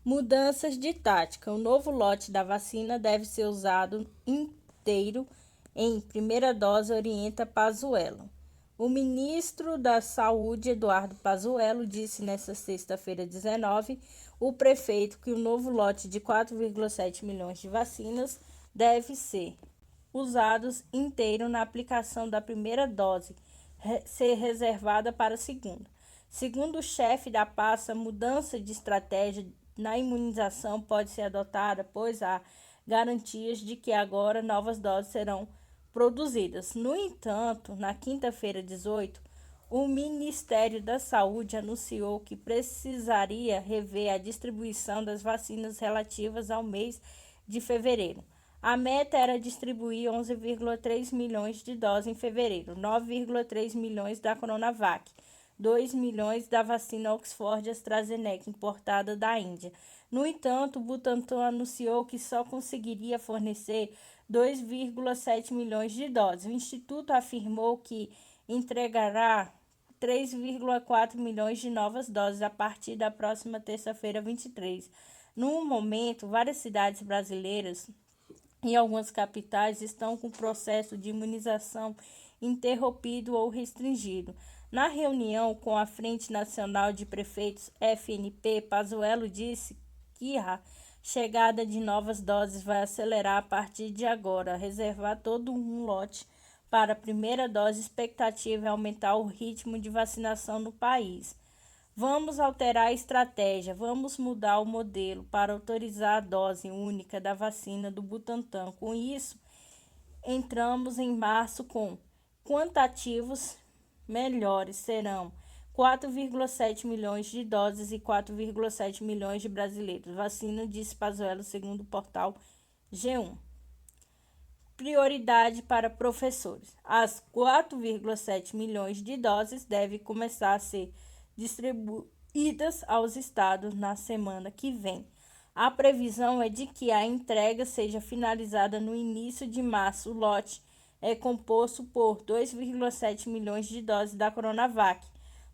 Mudanças de tática. O novo lote da vacina deve ser usado inteiro em primeira dose, orienta Pazuello. O ministro da Saúde, Eduardo Pazuello, disse nesta sexta-feira 19, o prefeito, que o novo lote de 4,7 milhões de vacinas deve ser usados inteiro na aplicação da primeira dose, ser reservada para a segunda. Segundo o chefe da pasta, a mudança de estratégia na imunização pode ser adotada, pois há garantias de que agora novas doses serão produzidas. No entanto, na quinta-feira 18, o Ministério da Saúde anunciou que precisaria rever a distribuição das vacinas relativas ao mês de fevereiro. A meta era distribuir 11,3 milhões de doses em fevereiro, 9,3 milhões da Coronavac, 2 milhões da vacina Oxford AstraZeneca importada da Índia. No entanto, o Butantan anunciou que só conseguiria fornecer 2,7 milhões de doses. O Instituto afirmou que entregará 3,4 milhões de novas doses a partir da próxima terça-feira, 23. No momento, várias cidades brasileiras e algumas capitais estão com o processo de imunização interrompido ou restringido. Na reunião com a Frente Nacional de Prefeitos, FNP, Pazuello disse que a chegada de novas doses vai acelerar a partir de agora, reservar todo um lote para a primeira dose. Expectativa é aumentar o ritmo de vacinação no país. Vamos alterar a estratégia, vamos mudar o modelo para autorizar a dose única da vacina do Butantan. Com isso, entramos em março com quantitativos melhores. Serão 4,7 milhões de doses e 4,7 milhões de brasileiros. Vacina, disse Pazuello, segundo o portal G1. Prioridade para professores. As 4,7 milhões de doses devem começar a ser distribuídas aos estados na semana que vem. A previsão é de que a entrega seja finalizada no início de março. O lote é composto por 2,7 milhões de doses da Coronavac,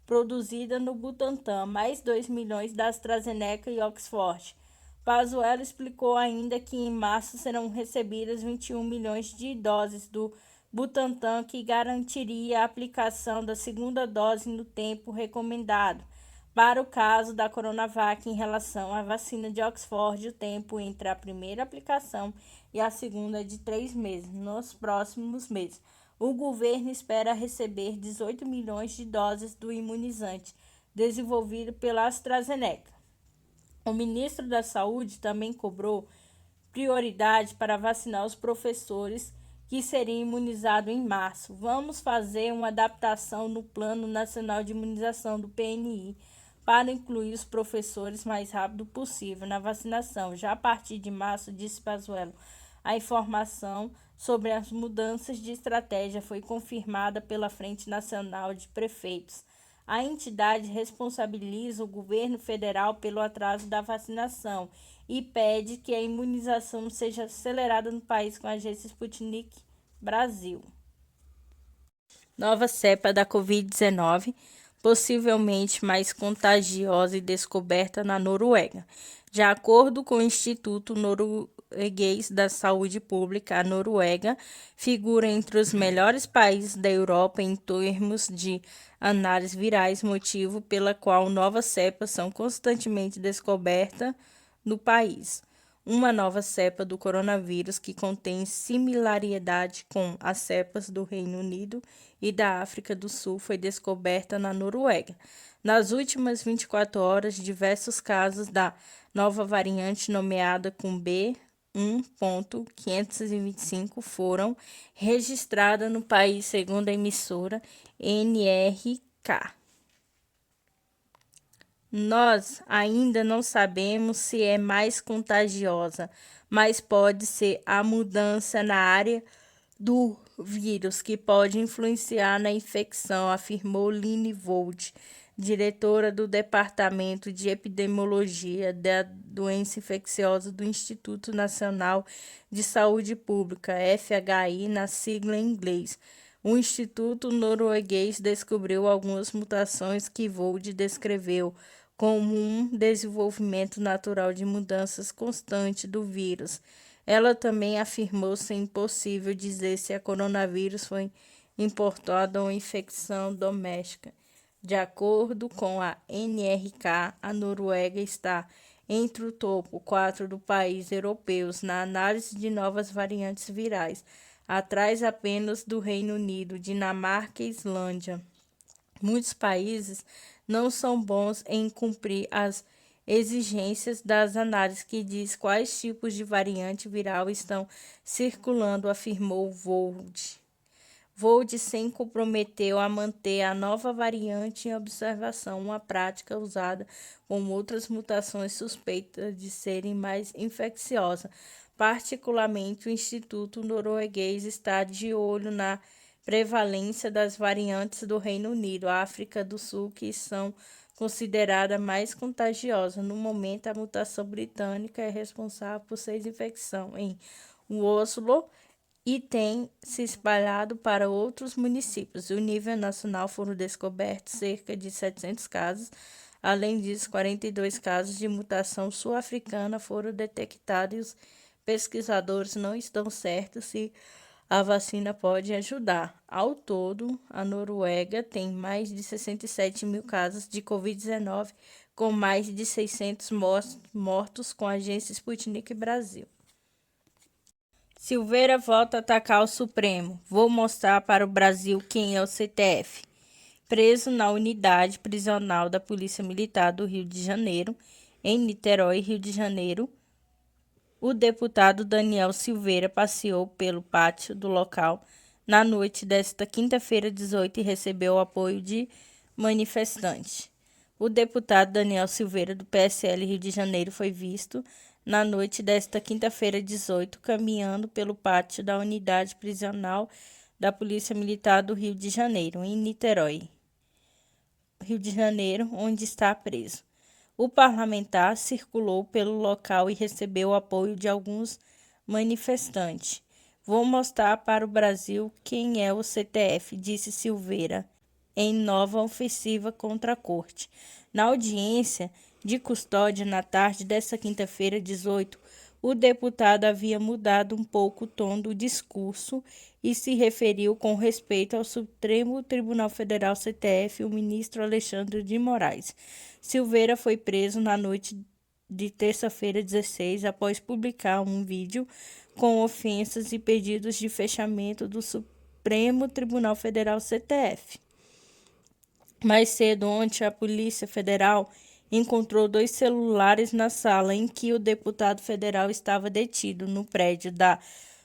produzida no Butantan, mais 2 milhões da AstraZeneca e Oxford. Pazuello explicou ainda que em março serão recebidas 21 milhões de doses do Butantan, que garantiria a aplicação da segunda dose no tempo recomendado. Para o caso da Coronavac, em relação à vacina de Oxford, o tempo entre a primeira aplicação e a segunda é de 3 meses. Nos próximos meses, o governo espera receber 18 milhões de doses do imunizante desenvolvido pela AstraZeneca. O ministro da Saúde também cobrou prioridade para vacinar os professores que seriam imunizados em março. Vamos fazer uma adaptação no Plano Nacional de Imunização do PNI para incluir os professores mais rápido possível na vacinação. Já a partir de março, disse Pazuello, a informação sobre as mudanças de estratégia foi confirmada pela Frente Nacional de Prefeitos. A entidade responsabiliza o governo federal pelo atraso da vacinação e pede que a imunização seja acelerada no país com a agência Sputnik Brasil. Nova cepa da Covid-19, possivelmente mais contagiosa e descoberta na Noruega. De acordo com o Instituto Norueguês da Saúde Pública, a Noruega figura entre os melhores países da Europa em termos de análises virais, motivo pela qual novas cepas são constantemente descobertas no país. Uma nova cepa do coronavírus que contém similaridade com as cepas do Reino Unido e da África do Sul foi descoberta na Noruega. Nas últimas 24 horas, diversos casos da nova variante nomeada com B1.525 foram registrados no país, segundo a emissora NRK. Nós ainda não sabemos se é mais contagiosa, mas pode ser a mudança na área do vírus que pode influenciar na infecção, afirmou Line Vogt, diretora do Departamento de Epidemiologia da Doença Infecciosa do Instituto Nacional de Saúde Pública, FHI, na sigla em inglês. O Instituto Norueguês descobriu algumas mutações que Vogt descreveu como um desenvolvimento natural de mudanças constantes do vírus. Ela também afirmou ser impossível dizer se a coronavírus foi importada ou infecção doméstica. De acordo com a NRK, a Noruega está entre o topo 4 do país europeus na análise de novas variantes virais, atrás apenas do Reino Unido, Dinamarca e Islândia. Muitos países não são bons em cumprir as exigências das análises que diz quais tipos de variante viral estão circulando, afirmou Vold. Vold se comprometeu a manter a nova variante em observação, uma prática usada com outras mutações suspeitas de serem mais infecciosas. Particularmente, o Instituto Norueguês está de olho na prevalência das variantes do Reino Unido, África do Sul, que são consideradas mais contagiosas. No momento, a mutação britânica é responsável por 6 infecções em Oslo e tem se espalhado para outros municípios. No nível nacional foram descobertos cerca de 700 casos. Além disso, 42 casos de mutação sul-africana foram detectados e os pesquisadores não estão certos se a vacina pode ajudar. Ao todo, a Noruega tem mais de 67 mil casos de Covid-19, com mais de 600 mortos, com a agência Sputnik Brasil. Silveira volta a atacar o Supremo. Vou mostrar para o Brasil quem é o CTF. Preso na unidade prisional da Polícia Militar do Rio de Janeiro, em Niterói, Rio de Janeiro, o deputado Daniel Silveira passeou pelo pátio do local na noite desta quinta-feira, 18, e recebeu o apoio de manifestantes. O deputado Daniel Silveira, do PSL Rio de Janeiro, foi visto na noite desta quinta-feira, 18, caminhando pelo pátio da unidade prisional da Polícia Militar do Rio de Janeiro, em Niterói, Rio de Janeiro, onde está preso. O parlamentar circulou pelo local e recebeu o apoio de alguns manifestantes. Vou mostrar para o Brasil quem é o CTF, disse Silveira, em nova ofensiva contra a corte. Na audiência de custódia na tarde desta quinta-feira, 18, o deputado havia mudado um pouco o tom do discurso e se referiu com respeito ao Supremo Tribunal Federal CTF e o ministro Alexandre de Moraes. Silveira foi preso na noite de terça-feira, 16, após publicar um vídeo com ofensas e pedidos de fechamento do Supremo Tribunal Federal CTF. Mais cedo, ontem, a Polícia Federal encontrou 2 celulares na sala em que o deputado federal estava detido, no prédio da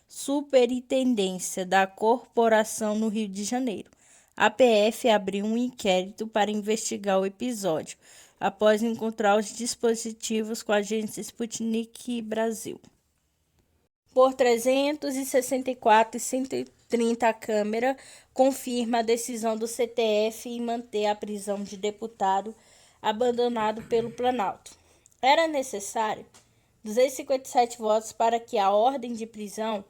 Superintendência da Corporação no Rio de Janeiro. A PF abriu um inquérito para investigar o episódio, após encontrar os dispositivos com a agência Sputnik Brasil. Por 364,130, a Câmara confirma a decisão do CTF em manter a prisão de deputado abandonado pelo Planalto. Era necessário 257 votos para que a ordem de prisão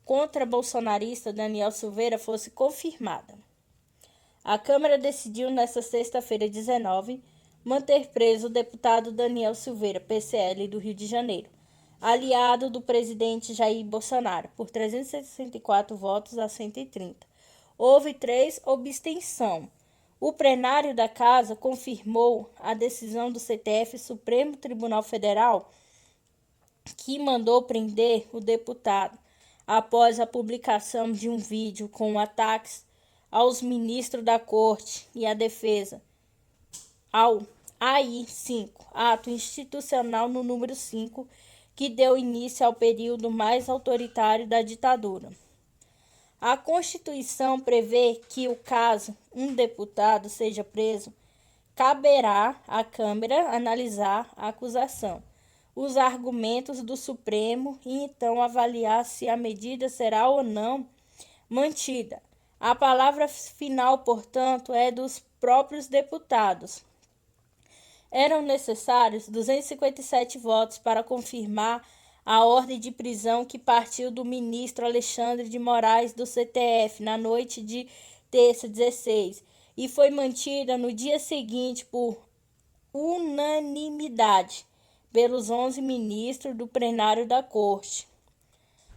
contra bolsonarista Daniel Silveira fosse confirmada. A Câmara decidiu nesta sexta-feira, 19, manter preso o deputado Daniel Silveira, PSL do Rio de Janeiro, aliado do presidente Jair Bolsonaro, por 364 votos a 130. Houve 3 abstenções. O plenário da Casa confirmou a decisão do CTF, Supremo Tribunal Federal, que mandou prender o deputado após a publicação de um vídeo com ataques aos ministros da Corte e à Defesa, ao AI-5, ato institucional no número 5, que deu início ao período mais autoritário da ditadura. A Constituição prevê que, o caso um deputado seja preso, caberá à Câmara analisar a acusação, os argumentos do Supremo e então avaliar se a medida será ou não mantida. A palavra final, portanto, é dos próprios deputados. Eram necessários 257 votos para confirmar a ordem de prisão que partiu do ministro Alexandre de Moraes do CTF na noite de terça, 16, e foi mantida no dia seguinte por unanimidade pelos 11 ministros do plenário da Corte.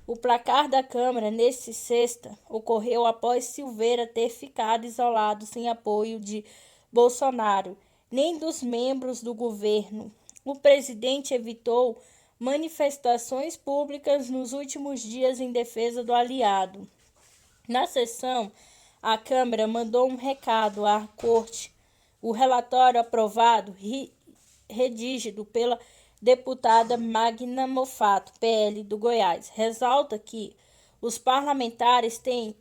O placar da Câmara neste sexta ocorreu após Silveira ter ficado isolado sem apoio de Bolsonaro, nem dos membros do governo. O presidente evitou manifestações públicas nos últimos dias em defesa do aliado. Na sessão, a Câmara mandou um recado à Corte. O relatório aprovado, redigido pela deputada Magna Mofato, PL do Goiás, ressalta que os parlamentares têm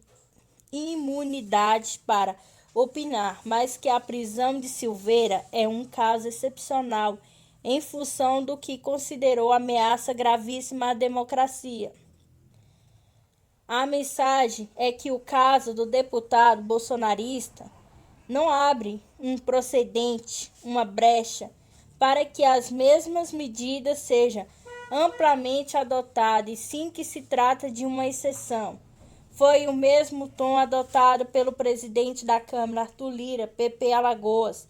imunidade para opinar, mas que a prisão de Silveira é um caso excepcional em função do que considerou ameaça gravíssima à democracia. A mensagem é que o caso do deputado bolsonarista não abre um precedente, uma brecha, para que as mesmas medidas sejam amplamente adotadas, e sim que se trata de uma exceção. Foi o mesmo tom adotado pelo presidente da Câmara, Arthur Lira, PP Alagoas,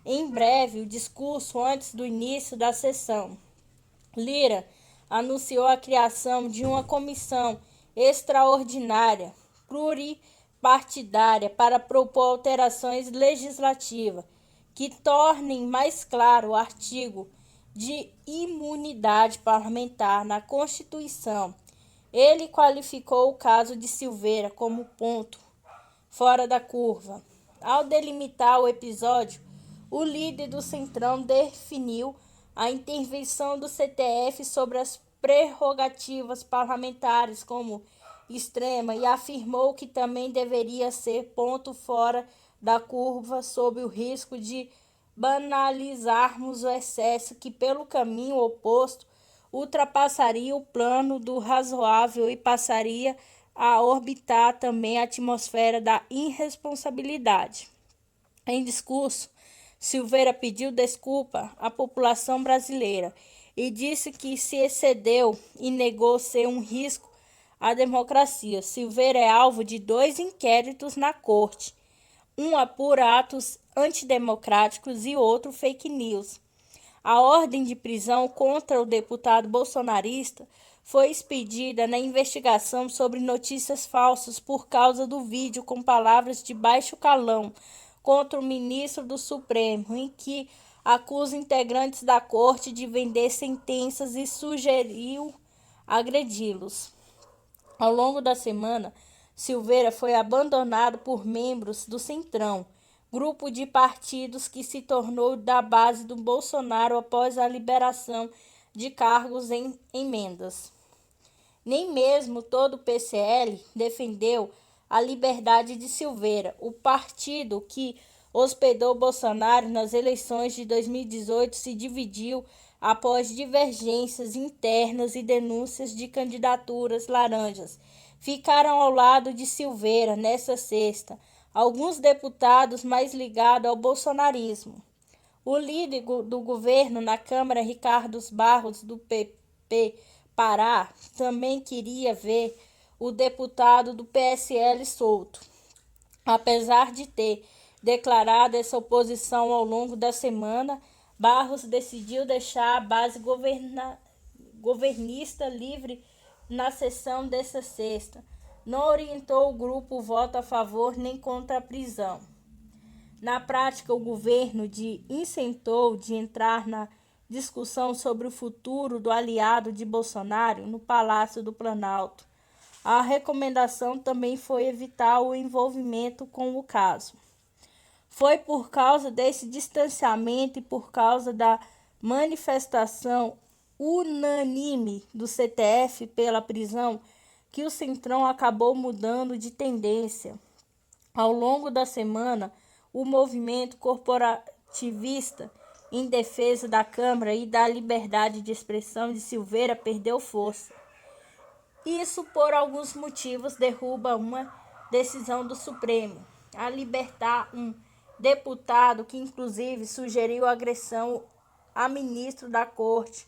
em breve o discurso antes do início da sessão. Lira anunciou a criação de uma comissão extraordinária, pluripartidária, para propor alterações legislativas que tornem mais claro o artigo de imunidade parlamentar na Constituição. Ele qualificou o caso de Silveira como ponto fora da curva. Ao delimitar o episódio, o líder do Centrão definiu a intervenção do STF sobre as prerrogativas parlamentares como extrema e afirmou que também deveria ser ponto fora da curva sob o risco de banalizarmos o excesso que, pelo caminho oposto, ultrapassaria o plano do razoável e passaria a orbitar também a atmosfera da irresponsabilidade. Em discurso, Silveira pediu desculpa à população brasileira e disse que se excedeu e negou ser um risco à democracia. Silveira é alvo de 2 inquéritos na Corte, um apura atos antidemocráticos e outro fake news. A ordem de prisão contra o deputado bolsonarista foi expedida na investigação sobre notícias falsas por causa do vídeo com palavras de baixo calão contra o ministro do Supremo, em que acusa integrantes da corte de vender sentenças e sugeriu agredi-los. Ao longo da semana, Silveira foi abandonado por membros do Centrão, grupo de partidos que se tornou da base do Bolsonaro após a liberação de cargos em emendas. Nem mesmo todo o PCL defendeu a liberdade de Silveira. O partido que hospedou Bolsonaro nas eleições de 2018 se dividiu após divergências internas e denúncias de candidaturas laranjas. Ficaram ao lado de Silveira nesta sexta alguns deputados mais ligados ao bolsonarismo. O líder do governo na Câmara, Ricardo Barros, do PP Pará, também queria ver o deputado do PSL solto. Apesar de ter declarado essa oposição ao longo da semana, Barros decidiu deixar a base governista livre na sessão desta sexta. Não orientou o grupo voto a favor nem contra a prisão. Na prática, o governo isentou de entrar na discussão sobre o futuro do aliado de Bolsonaro no Palácio do Planalto. A recomendação também foi evitar o envolvimento com o caso. Foi por causa desse distanciamento e por causa da manifestação unânime do STF pela prisão que o Centrão acabou mudando de tendência. Ao longo da semana, o movimento corporativista em defesa da Câmara e da liberdade de expressão de Silveira perdeu força. Isso, por alguns motivos, derruba uma decisão do Supremo a libertar um deputado que, inclusive, sugeriu agressão a ministro da Corte.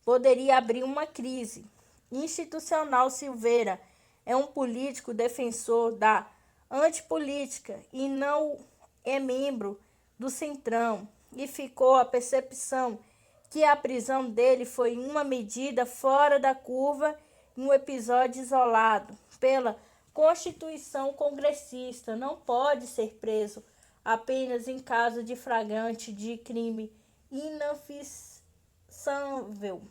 Poderia abrir uma crise institucional. Silveira é um político defensor da antipolítica e não é membro do Centrão. e ficou a percepção que a prisão dele foi uma medida fora da curva, um episódio isolado pela Constituição congressista. Não pode ser preso apenas em caso de flagrante de crime inafiançável.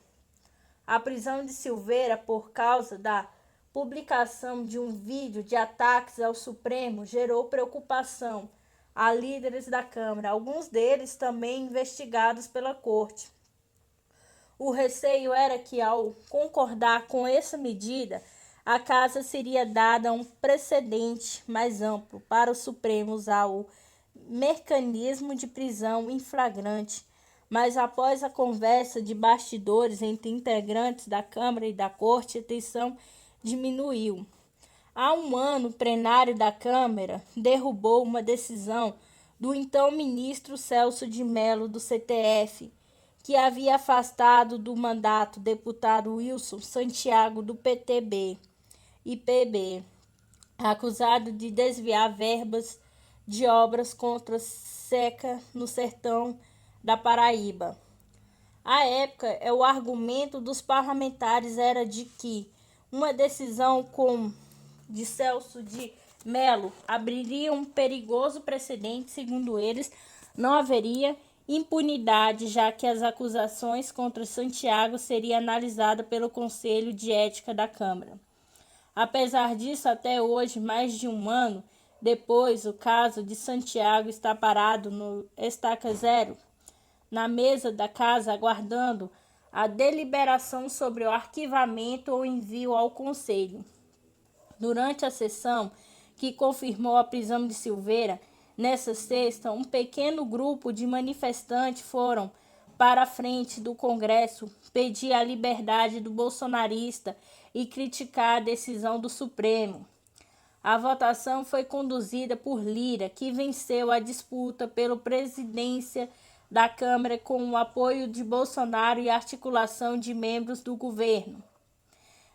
A prisão de Silveira por causa da publicação de um vídeo de ataques ao Supremo gerou preocupação a líderes da Câmara, alguns deles também investigados pela Corte. O receio era que, ao concordar com essa medida, a Casa seria dada um precedente mais amplo para o Supremo usar o mecanismo de prisão em flagrante. Mas após a conversa de bastidores entre integrantes da Câmara e da Corte, a tensão diminuiu. Há um ano, o plenário da Câmara derrubou uma decisão do então ministro Celso de Mello do CTF, que havia afastado do mandato o deputado Wilson Santiago do PTB e PB, acusado de desviar verbas de obras contra seca no sertão da Paraíba. À época, o argumento dos parlamentares era de que uma decisão como de Celso de Mello abriria um perigoso precedente. Segundo eles, não haveria impunidade, já que as acusações contra Santiago seriam analisadas pelo Conselho de Ética da Câmara. Apesar disso, até hoje, mais de um ano depois, o caso de Santiago está parado no estaca zero, na mesa da Casa, aguardando a deliberação sobre o arquivamento ou envio ao Conselho. Durante a sessão que confirmou a prisão de Silveira, nessa sexta, um pequeno grupo de manifestantes foram para a frente do Congresso pedir a liberdade do bolsonarista e criticar a decisão do Supremo. A votação foi conduzida por Lira, que venceu a disputa pela presidência da Câmara com o apoio de Bolsonaro e articulação de membros do governo.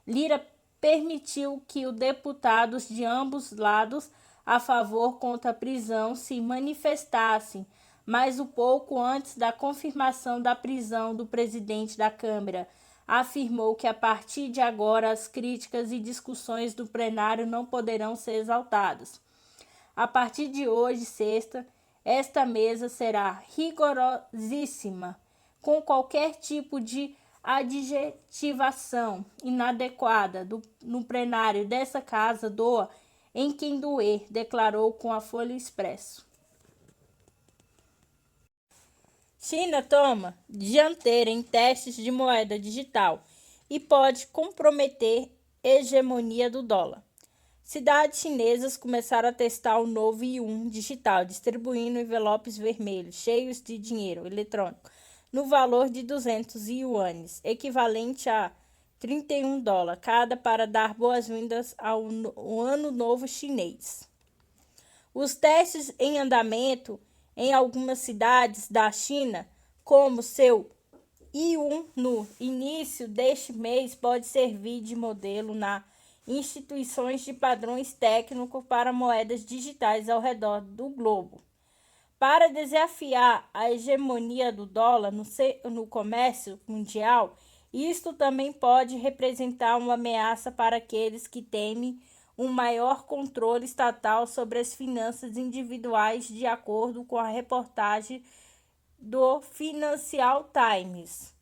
Lira permitiu que os deputados de ambos lados a favor contra a prisão se manifestassem, mas um pouco antes da confirmação da prisão do presidente da Câmara, afirmou que a partir de agora as críticas e discussões do plenário não poderão ser exaltadas. A partir de hoje, sexta, esta mesa será rigorosíssima, com qualquer tipo de adjetivação inadequada no plenário dessa casa doa em quem doer, declarou com a Folha Expresso. China toma dianteira em testes de moeda digital e pode comprometer a hegemonia do dólar. Cidades chinesas começaram a testar o novo yuan digital, distribuindo envelopes vermelhos cheios de dinheiro eletrônico no valor de 200 ienes, equivalente a $31 cada, para dar boas-vindas ao Ano Novo Chinês. Os testes em andamento em algumas cidades da China, como seu yuan, no início deste mês, pode servir de modelo nas instituições de padrões técnicos para moedas digitais ao redor do globo. Para desafiar a hegemonia do dólar no comércio mundial, isto também pode representar uma ameaça para aqueles que temem um maior controle estatal sobre as finanças individuais, de acordo com a reportagem do Financial Times.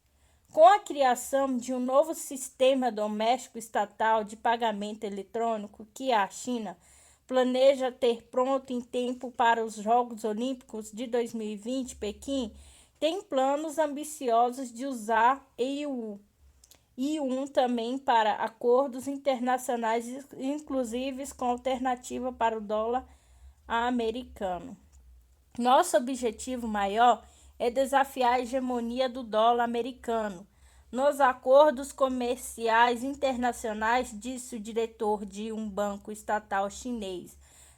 Com a criação de um novo sistema doméstico estatal de pagamento eletrônico que a China planeja ter pronto em tempo para os Jogos Olímpicos de 2020, Pequim tem planos ambiciosos de usar yuan também para acordos internacionais, inclusive com alternativa para o dólar americano. Nosso objetivo maior é desafiar a hegemonia do dólar americano nos acordos comerciais internacionais, disse o diretor de um banco estatal chinês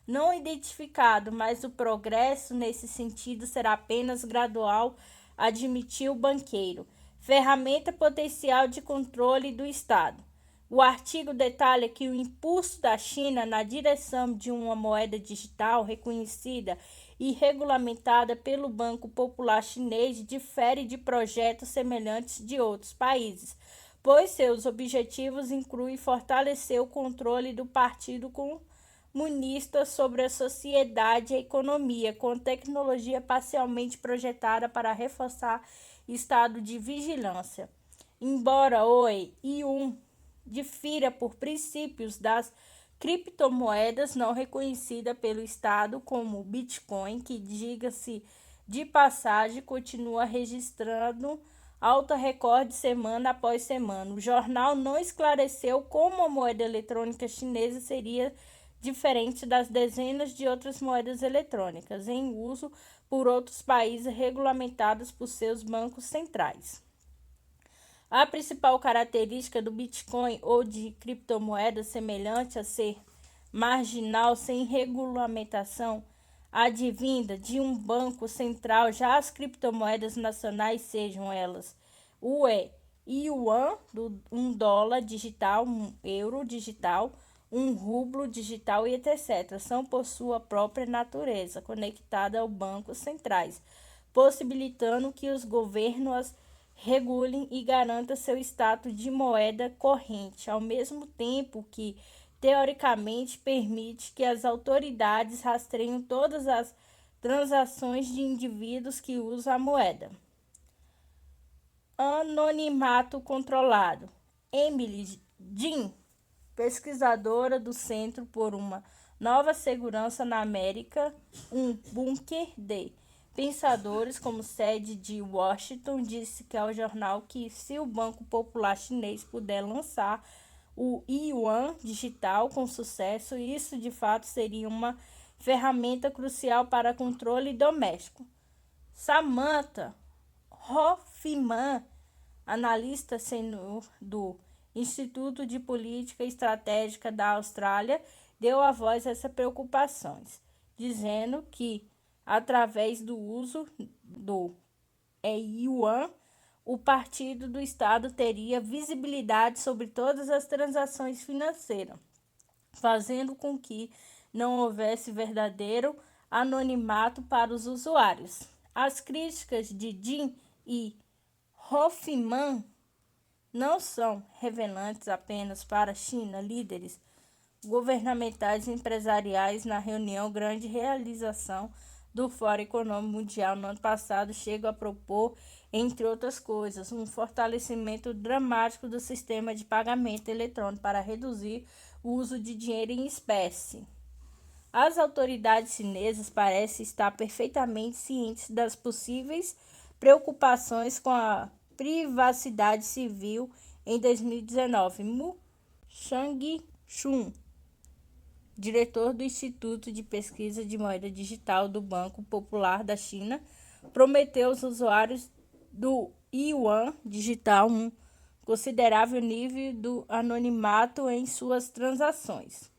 não identificado, mas o progresso nesse sentido será apenas gradual, admitiu o banqueiro. Ferramenta potencial de controle do Estado. O artigo detalha que o impulso da China na direção de uma moeda digital reconhecida e regulamentada pelo Banco Popular Chinês difere de projetos semelhantes de outros países, pois seus objetivos incluem fortalecer o controle do Partido Comunista sobre a sociedade e a economia, com tecnologia parcialmente projetada para reforçar estado de vigilância. Embora o yuan difira por princípios das criptomoedas não reconhecida pelo Estado, como o Bitcoin, que, diga-se de passagem, continua registrando alta recorde semana após semana. O jornal não esclareceu como a moeda eletrônica chinesa seria diferente das dezenas de outras moedas eletrônicas em uso por outros países regulamentados por seus bancos centrais. A principal característica do Bitcoin ou de criptomoeda semelhante a ser marginal sem regulamentação advinda de um banco central, já as criptomoedas nacionais, sejam elas o yuan, um dólar digital, um euro digital, um rublo digital e etc., são por sua própria natureza conectadas ao bancos centrais, possibilitando que os governos regulem e garantam seu status de moeda corrente, ao mesmo tempo que, teoricamente, permite que as autoridades rastreiem todas as transações de indivíduos que usam a moeda. Anonimato controlado. Emily Jean, pesquisadora do Centro por uma Nova Segurança na América, um bunker de pensadores como sede de Washington, disse que ao jornal que se o Banco Popular Chinês puder lançar o yuan digital com sucesso, isso de fato seria uma ferramenta crucial para controle doméstico. Samantha Hoffman, analista sênior do Instituto de Política Estratégica da Austrália, deu a voz a essas preocupações, dizendo que através do uso do yuan, o Partido do Estado teria visibilidade sobre todas as transações financeiras, fazendo com que não houvesse verdadeiro anonimato para os usuários. As críticas de Jean e Hoffman não são revelantes apenas para a China. Líderes governamentais e empresariais na reunião grande realização do Fórum Econômico Mundial no ano passado chegam a propor, entre outras coisas, um fortalecimento dramático do sistema de pagamento eletrônico para reduzir o uso de dinheiro em espécie. As autoridades chinesas parecem estar perfeitamente cientes das possíveis preocupações com a privacidade civil em 2019. Mu Changchun, diretor do Instituto de Pesquisa de Moeda Digital do Banco Popular da China, prometeu aos usuários do yuan digital um considerável nível do anonimato em suas transações.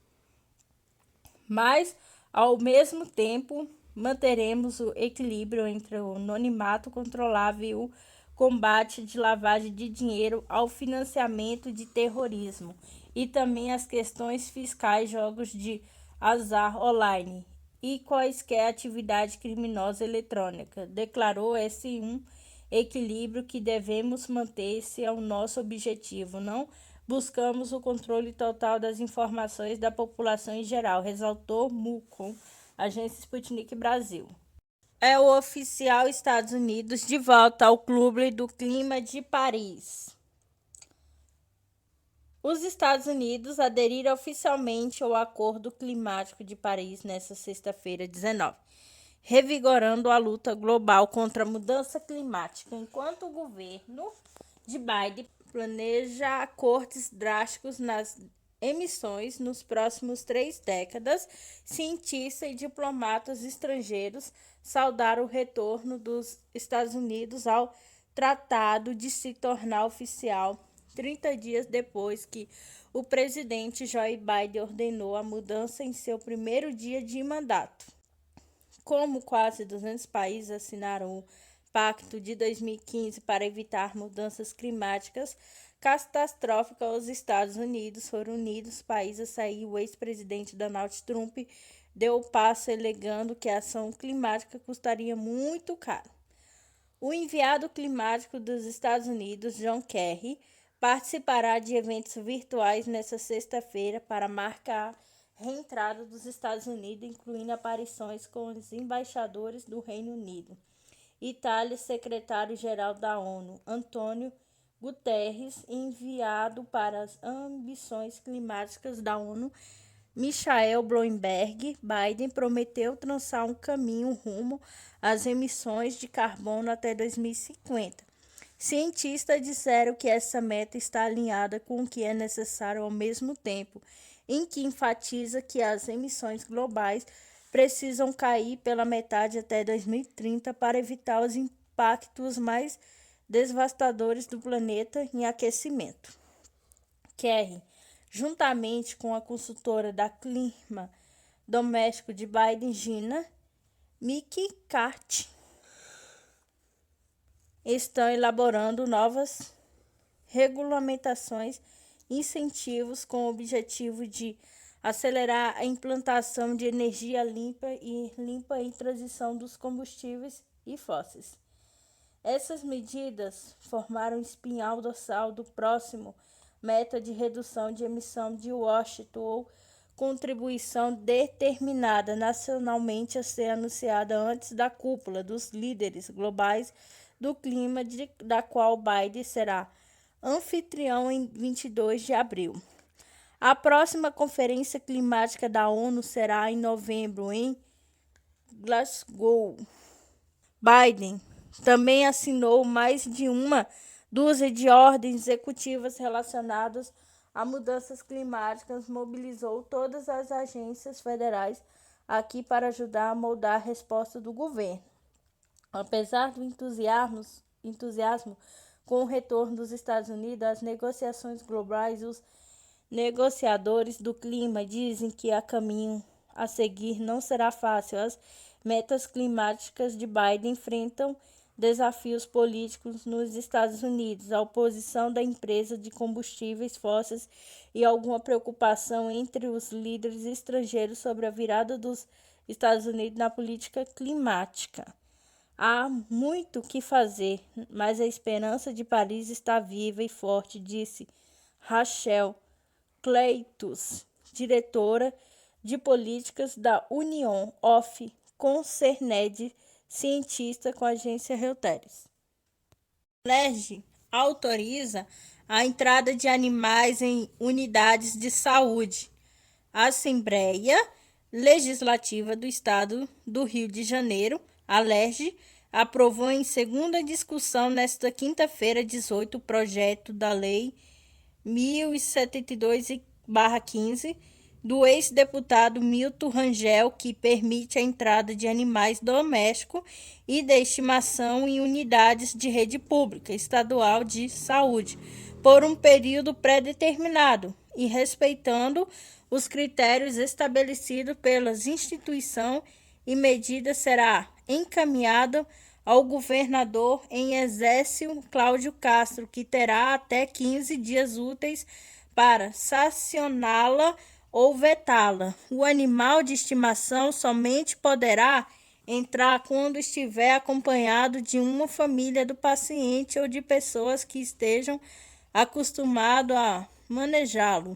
Mas, ao mesmo tempo, manteremos o equilíbrio entre o anonimato controlável e o combate de lavagem de dinheiro ao financiamento de terrorismo e também as questões fiscais, jogos de azar online e quaisquer atividade criminosa eletrônica, declarou esse um equilíbrio que devemos manter. Esse é o nosso objetivo. Não buscamos o controle total das informações da população em geral, ressaltou Mu com agência Sputnik Brasil. É o oficial Estados Unidos de volta ao Clube do Clima de Paris. Os Estados Unidos aderiram oficialmente ao Acordo Climático de Paris nesta sexta-feira, 19, revigorando a luta global contra a mudança climática, enquanto o governo de Biden planeja cortes drásticos nas emissões nos próximos 3 décadas. Cientistas e diplomatas estrangeiros saudaram o retorno dos Estados Unidos ao tratado de se tornar oficial 30 dias depois que o presidente Joe Biden ordenou a mudança em seu primeiro dia de mandato. Como quase 200 países assinaram o Pacto de 2015 para evitar mudanças climáticas catastróficas, os Estados Unidos foram unidos países a sair. O ex-presidente Donald Trump deu o passo alegando que a ação climática custaria muito caro. O enviado climático dos Estados Unidos, John Kerry, participará de eventos virtuais nesta sexta-feira para marcar a reentrada dos Estados Unidos, incluindo aparições com os embaixadores do Reino Unido, Itália, secretário-geral da ONU, Antônio Guterres, enviado para as ambições climáticas da ONU, Michael Bloomberg. Biden prometeu traçar um caminho rumo às emissões de carbono até 2050. Cientistas disseram que essa meta está alinhada com o que é necessário ao mesmo tempo, em que enfatiza que as emissões globais precisam cair pela metade até 2030 para evitar os impactos mais devastadores do planeta em aquecimento. Kerry, juntamente com a consultora da clima doméstico de Biden, Gina McCarthy, estão elaborando novas regulamentações e incentivos com o objetivo de acelerar a implantação de energia limpa e transição dos combustíveis e fósseis. Essas medidas formaram o espinhal dorsal do próximo meta de redução de emissão de Washington ou contribuição determinada nacionalmente a ser anunciada antes da cúpula dos líderes globais do clima, da qual Biden será anfitrião em 22 de abril. A próxima Conferência Climática da ONU será em novembro, em Glasgow. Biden também assinou mais de uma dúzia de ordens executivas relacionadas a mudanças climáticas, mobilizou todas as agências federais aqui para ajudar a moldar a resposta do governo. Apesar do entusiasmo com o retorno dos Estados Unidos às negociações globais, os negociadores do clima dizem que o caminho a seguir não será fácil. As metas climáticas de Biden enfrentam desafios políticos nos Estados Unidos, a oposição da empresa de combustíveis fósseis e alguma preocupação entre os líderes estrangeiros sobre a virada dos Estados Unidos na política climática. Há muito o que fazer, mas a esperança de Paris está viva e forte, disse Rachel Cleitos, diretora de políticas da Union of Concerned Cientista com a agência Reuters. A LERJ autoriza a entrada de animais em unidades de saúde. A Assembleia Legislativa do Estado do Rio de Janeiro, a LERJ, aprovou em segunda discussão nesta quinta-feira 18 o projeto da Lei 1072/15 do ex-deputado Milton Rangel, que permite a entrada de animais domésticos e de estimação em unidades de rede pública estadual de saúde por um período pré-determinado e respeitando os critérios estabelecidos pelas instituições, e medida será encaminhada ao governador em exercício Cláudio Castro, que terá até 15 dias úteis para sancioná-la ou vetá-la. O animal de estimação somente poderá entrar quando estiver acompanhado de uma família do paciente ou de pessoas que estejam acostumadas a manejá-lo.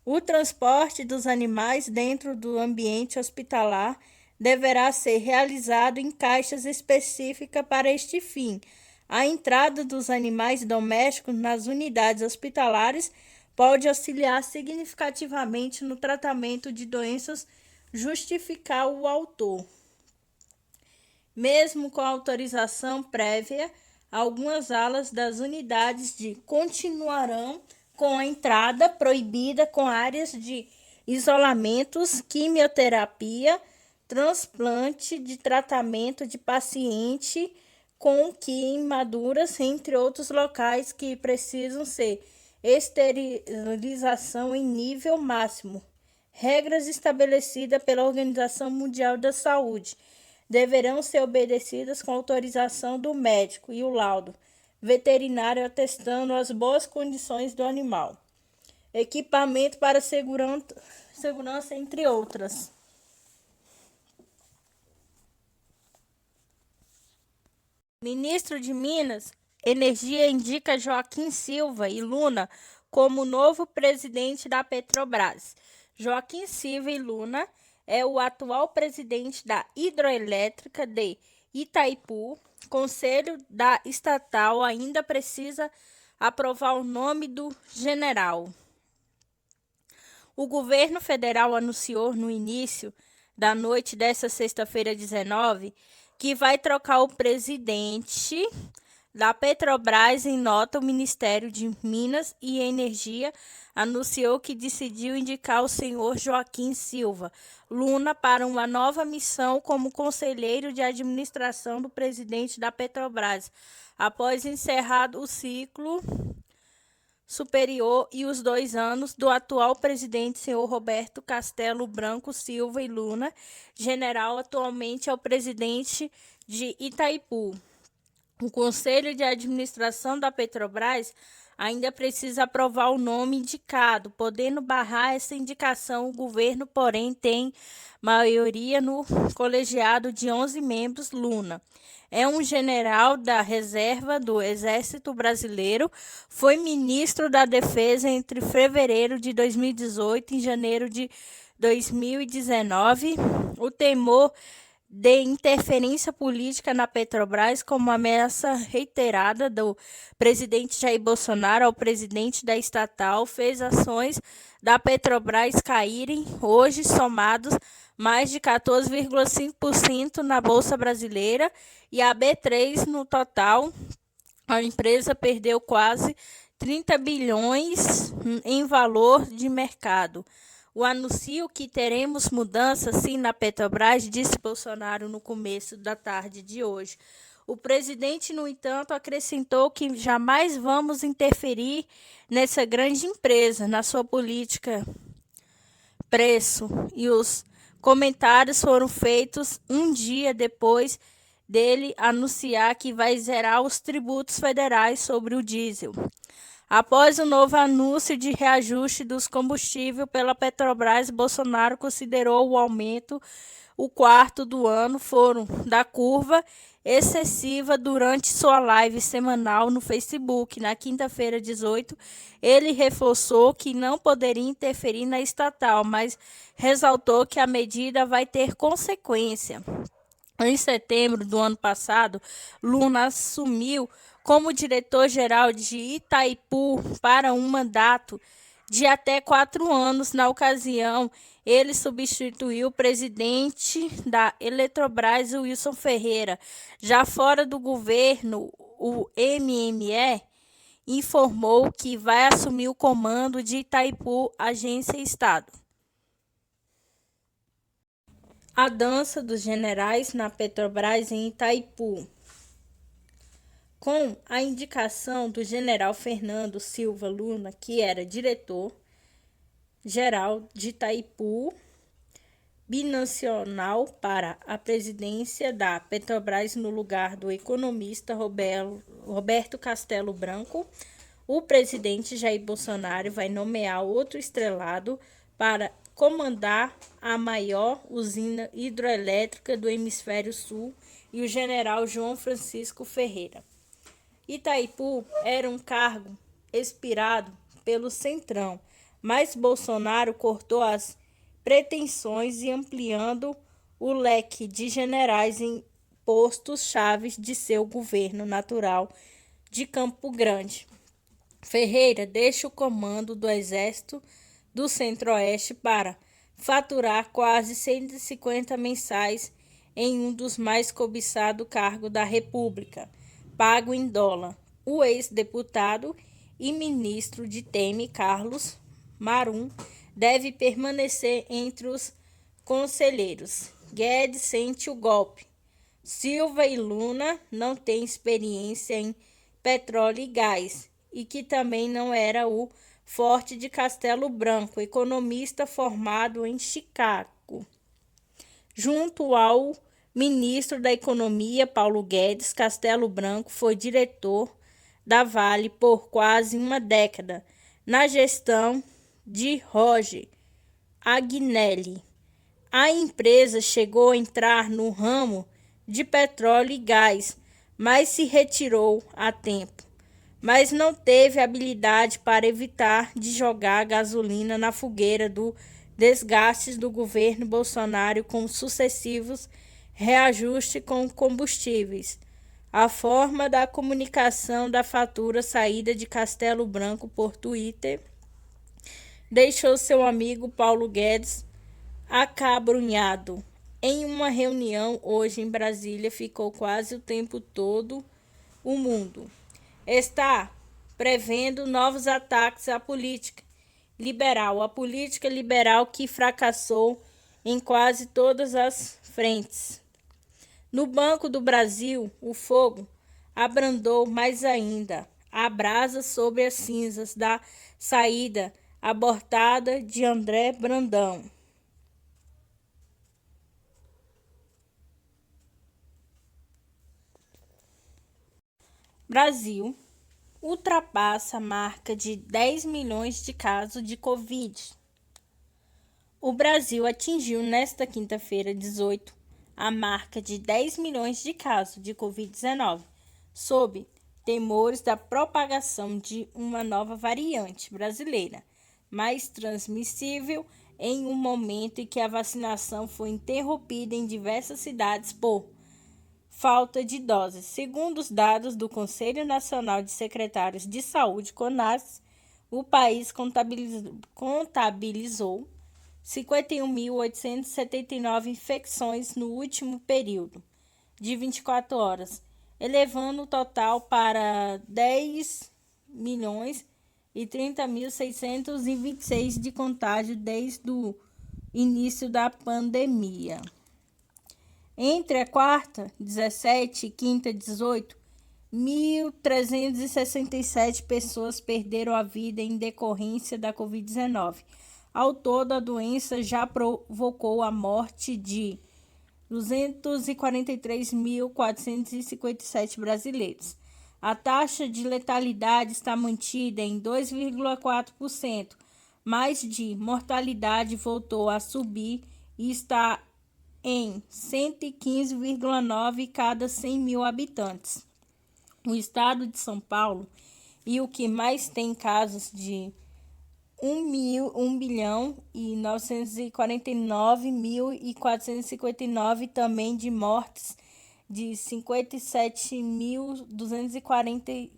O transporte dos animais dentro do ambiente hospitalar deverá ser realizado em caixas específicas para este fim. A entrada dos animais domésticos nas unidades hospitalares pode auxiliar significativamente no tratamento de doenças, justificar o autor. Mesmo com autorização prévia, algumas alas das unidades continuarão com a entrada proibida com áreas de isolamentos, quimioterapia, transplante de tratamento de paciente com queimaduras, entre outros locais que precisam ser esterilização em nível máximo. Regras estabelecidas pela Organização Mundial da Saúde deverão ser obedecidas com autorização do médico e o laudo veterinário atestando as boas condições do animal. Equipamento para segurança, entre outras. Ministro de Minas, Energia indica Joaquim Silva e Luna como novo presidente da Petrobras. Joaquim Silva e Luna é o atual presidente da Hidroelétrica de Itaipu. Conselho da estatal ainda precisa aprovar o nome do general. O governo federal anunciou no início da noite desta sexta-feira 19 que vai trocar o presidente da Petrobras. Em nota, o Ministério de Minas e Energia anunciou que decidiu indicar o senhor Joaquim Silva Luna para uma nova missão como conselheiro de administração do presidente da Petrobras, após encerrado o ciclo superior e os 2 anos do atual presidente, senhor Roberto Castelo Branco Silva e Luna, general, atualmente é o presidente de Itaipu. O Conselho de Administração da Petrobras ainda precisa aprovar o nome indicado, podendo barrar essa indicação. O governo, porém, tem maioria no colegiado de 11 membros. Luna é um general da reserva do Exército Brasileiro, foi ministro da Defesa entre fevereiro de 2018 e janeiro de 2019. O temor de interferência política na Petrobras, como ameaça reiterada do presidente Jair Bolsonaro ao presidente da estatal, fez ações da Petrobras caírem, hoje somados mais de 14,5% na Bolsa Brasileira e a B3 no total. A empresa perdeu quase 30 bilhões em valor de mercado. O anúncio que teremos mudança sim na Petrobras, disse Bolsonaro no começo da tarde de hoje. O presidente, no entanto, acrescentou que jamais vamos interferir nessa grande empresa, na sua política preço, e os comentários foram feitos um dia depois dele anunciar que vai zerar os tributos federais sobre o diesel. Após o novo anúncio de reajuste dos combustíveis pela Petrobras, Bolsonaro considerou o aumento o quarto do ano foram da curva excessiva durante sua live semanal no Facebook. Na quinta-feira, 18, ele reforçou que não poderia interferir na estatal, mas ressaltou que a medida vai ter consequência. Em setembro do ano passado, Luna assumiu como diretor-geral de Itaipu para um mandato de até 4 anos. Na ocasião, ele substituiu o presidente da Eletrobras, Wilson Ferreira. Já fora do governo, o MME informou que vai assumir o comando de Itaipu, Agência Estado. A dança dos generais na Petrobras em Itaipu. Com a indicação do general Fernando Silva Luna, que era diretor-geral de Itaipu, binacional para a presidência da Petrobras no lugar do economista Roberto Castelo Branco, o presidente Jair Bolsonaro vai nomear outro estrelado para comandar a maior usina hidroelétrica do hemisfério sul, e o general João Francisco Ferreira. Itaipu era um cargo expirado pelo Centrão, mas Bolsonaro cortou as pretensões e ampliando o leque de generais em postos chaves de seu governo natural de Campo Grande. Ferreira deixa o comando do Exército do Centro-Oeste para faturar quase 150 mensais em um dos mais cobiçados cargos da República, pago em dólar. O ex-deputado e ministro de Temer, Carlos Marum, deve permanecer entre os conselheiros. Guedes sente o golpe. Silva e Luna não têm experiência em petróleo e gás, e que também não era o forte de Castelo Branco, economista formado em Chicago. Junto ao ministro da Economia, Paulo Guedes, Castelo Branco foi diretor da Vale por quase uma década, na gestão de Roger Agnelli. A empresa chegou a entrar no ramo de petróleo e gás, mas se retirou a tempo. Mas não teve habilidade para evitar de jogar gasolina na fogueira do desgastes do governo Bolsonaro com sucessivos reajustes com combustíveis. A forma da comunicação da fatura saída de Castelo Branco por Twitter deixou seu amigo Paulo Guedes acabrunhado. Em uma reunião hoje em Brasília, ficou quase o tempo todo o mundo está prevendo novos ataques à política liberal, a política liberal que fracassou em quase todas as frentes. No Banco do Brasil, o fogo abrandou mais ainda, a brasa sobre as cinzas da saída abortada de André Brandão. Brasil ultrapassa a marca de 10 milhões de casos de Covid. O Brasil atingiu nesta quinta-feira, 18, a marca de 10 milhões de casos de Covid-19, sob temores da propagação de uma nova variante brasileira, mais transmissível em um momento em que a vacinação foi interrompida em diversas cidades por falta de doses. Segundo os dados do Conselho Nacional de Secretários de Saúde, CONAS, o país contabilizou 51.879 infecções no último período de 24 horas, elevando o total para 10.030.626 de contágio desde o início da pandemia. Entre a quarta, 17, e quinta, 18, 1.367 pessoas perderam a vida em decorrência da Covid-19. Ao todo, a doença já provocou a morte de 243.457 brasileiros. A taxa de letalidade está mantida em 2,4%, mas de mortalidade voltou a subir e está em 115,9 cada 100 mil habitantes. O estado de São Paulo e o que mais tem casos de 1.949.459 também de mortes de 57.240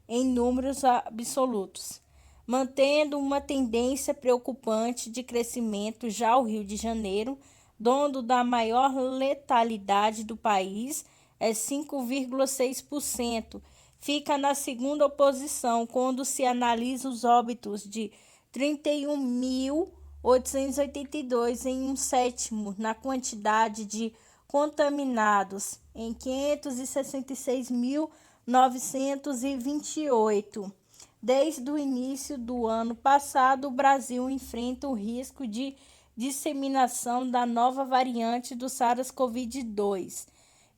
em números absolutos, mantendo uma tendência preocupante de crescimento. Já o Rio de Janeiro, dono da maior letalidade do país, é 5,6%. Fica na segunda posição quando se analisa os óbitos de 31.882 em um sétimo na quantidade de contaminados em 566.928. Desde o início do ano passado, o Brasil enfrenta o risco de disseminação da nova variante do SARS-CoV-2,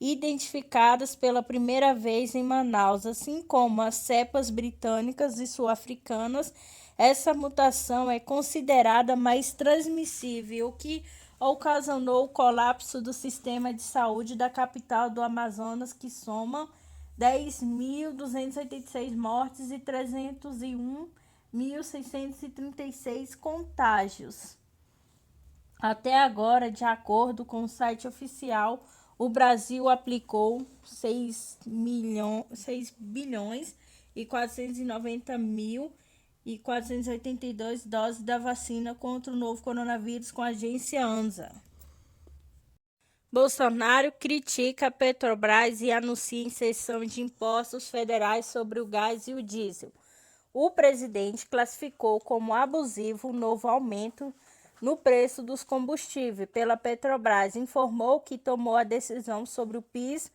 identificadas pela primeira vez em Manaus, assim como as cepas britânicas e sul-africanas. Essa mutação é considerada mais transmissível, o que ocasionou o colapso do sistema de saúde da capital do Amazonas, que soma 10.286 mortes e 301.636 contágios. Até agora, de acordo com o site oficial, o Brasil aplicou 6.490.482 doses da vacina contra o novo coronavírus com a agência ANSA. Bolsonaro critica a Petrobras e anuncia inserção de impostos federais sobre o gás e o diesel. O presidente classificou como abusivo o novo aumento no preço dos combustíveis pela Petrobras. Informou que tomou a decisão sobre o PIS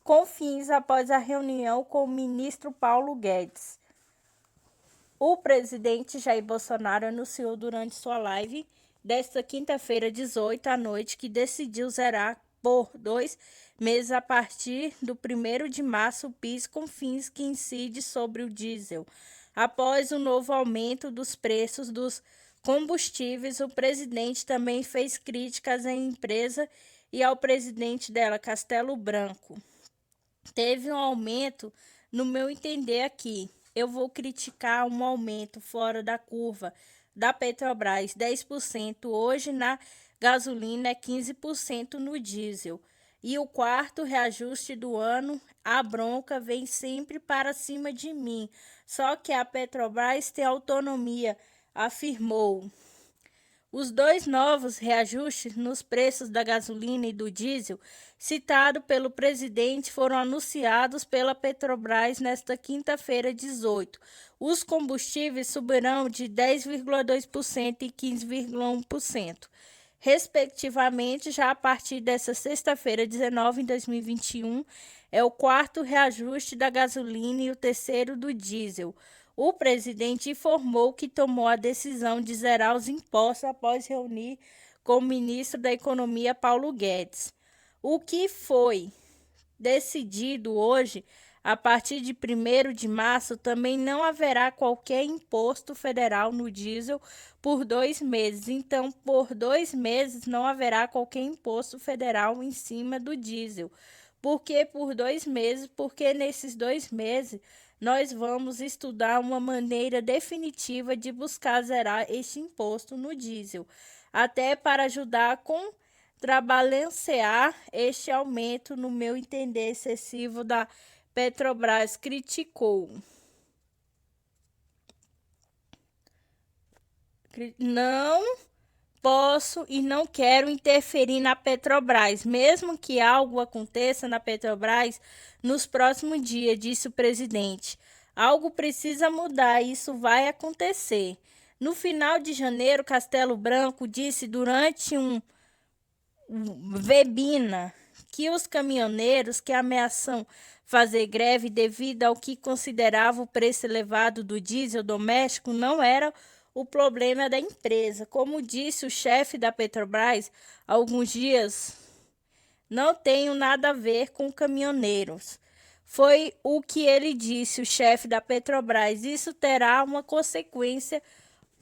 com fins após a reunião com o ministro Paulo Guedes. O presidente Jair Bolsonaro anunciou durante sua live desta quinta-feira, 18 à noite, que decidiu zerar por 2 meses a partir do 1º de março o PIS com fins que incide sobre o diesel. Após o novo aumento dos preços dos combustíveis, o presidente também fez críticas à empresa e ao presidente dela, Castelo Branco, teve um aumento, no meu entender aqui. Eu vou criticar um aumento fora da curva da Petrobras, 10% hoje na gasolina, é 15% no diesel. E o quarto reajuste do ano, a bronca vem sempre para cima de mim. Só que a Petrobras tem autonomia, afirmou. Os dois novos reajustes nos preços da gasolina e do diesel, citado pelo presidente, foram anunciados pela Petrobras nesta quinta-feira, 18. Os combustíveis subirão de 10,2% e 15,1%, respectivamente. Já a partir desta sexta-feira, 19, em 2021, é o quarto reajuste da gasolina e o terceiro do diesel. O presidente informou que tomou a decisão de zerar os impostos após reunir com o ministro da Economia, Paulo Guedes. O que foi decidido hoje, a partir de 1º de março, também não haverá qualquer imposto federal no diesel por 2 meses. Então, por 2 meses, não haverá qualquer imposto federal em cima do diesel. Por que por 2 meses? Porque nesses 2 meses nós vamos estudar uma maneira definitiva de buscar zerar este imposto no diesel, até para ajudar a contrabalancear este aumento, no meu entender, excessivo da Petrobras, criticou. Não posso e não quero interferir na Petrobras, mesmo que algo aconteça na Petrobras nos próximos dias, disse o presidente. Algo precisa mudar e isso vai acontecer. No final de janeiro, Castelo Branco disse durante um webinar que os caminhoneiros que ameaçam fazer greve devido ao que considerava o preço elevado do diesel doméstico não era o problema da empresa. Como disse o chefe da Petrobras há alguns dias, não tenho nada a ver com caminhoneiros. Foi o que ele disse, o chefe da Petrobras. Isso terá uma consequência,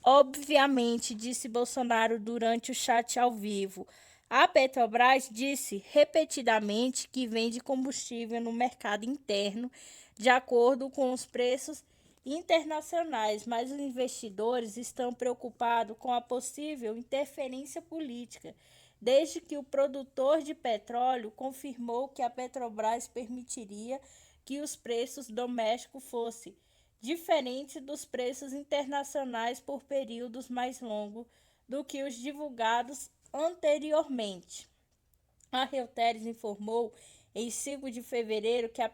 obviamente, disse Bolsonaro durante o chat ao vivo. A Petrobras disse repetidamente que vende combustível no mercado interno de acordo com os preços internacionais, mas os investidores estão preocupados com a possível interferência política, desde que o produtor de petróleo confirmou que a Petrobras permitiria que os preços domésticos fossem diferentes dos preços internacionais por períodos mais longos do que os divulgados anteriormente. A Reuters informou em 5 de fevereiro que a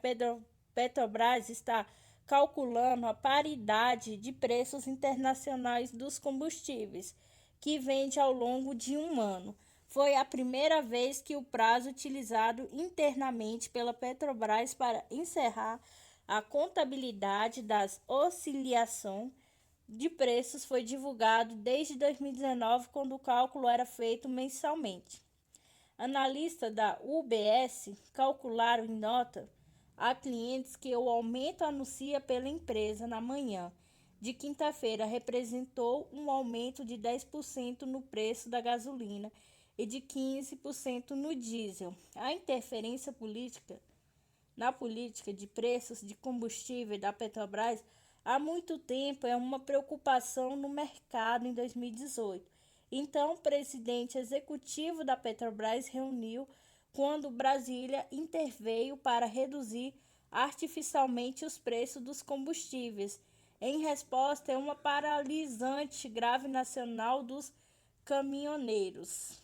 Petrobras está calculando a paridade de preços internacionais dos combustíveis, que vende ao longo de um ano. Foi a primeira vez que o prazo utilizado internamente pela Petrobras para encerrar a contabilidade das oscilações de preços foi divulgado desde 2019, quando o cálculo era feito mensalmente. Analistas da UBS calcularam em nota a clientes que o aumento anuncia pela empresa na manhã de quinta-feira representou um aumento de 10% no preço da gasolina e de 15% no diesel. A interferência política na política de preços de combustível da Petrobras há muito tempo é uma preocupação no mercado. Em 2018, então o presidente executivo da Petrobras reuniu quando Brasília interveio para reduzir artificialmente os preços dos combustíveis, em resposta a uma paralisante greve nacional dos caminhoneiros.